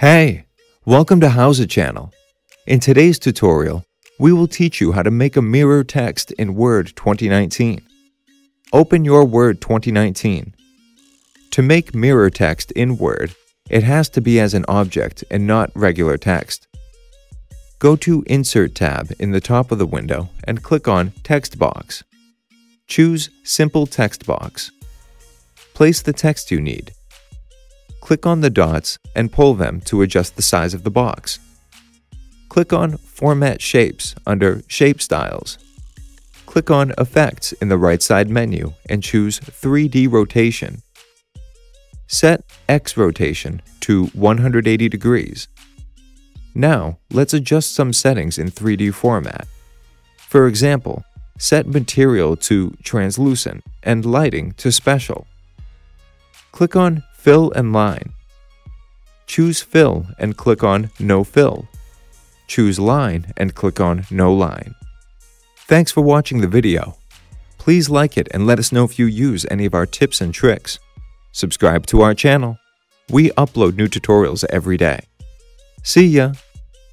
Hey, welcome to How's It channel. In today's tutorial, we will teach you how to make a mirror text in Word 2019. Open your Word 2019. To make mirror text in Word, it has to be as an object and not regular text. Go to Insert tab in the top of the window and click on Text Box. Choose Simple Text Box. Place the text you need. Click on the dots and pull them to adjust the size of the box. Click on Format Shapes under Shape Styles. Click on Effects in the right side menu and choose 3D Rotation. Set X rotation to 180 degrees. Now, let's adjust some settings in 3D format. For example, set material to translucent and lighting to special. Click on Fill and Line. Choose Fill and click on No Fill. Choose Line and click on No Line. Thanks for watching the video. Please like it and let us know if you use any of our tips and tricks. Subscribe to our channel. We upload new tutorials every day. See ya!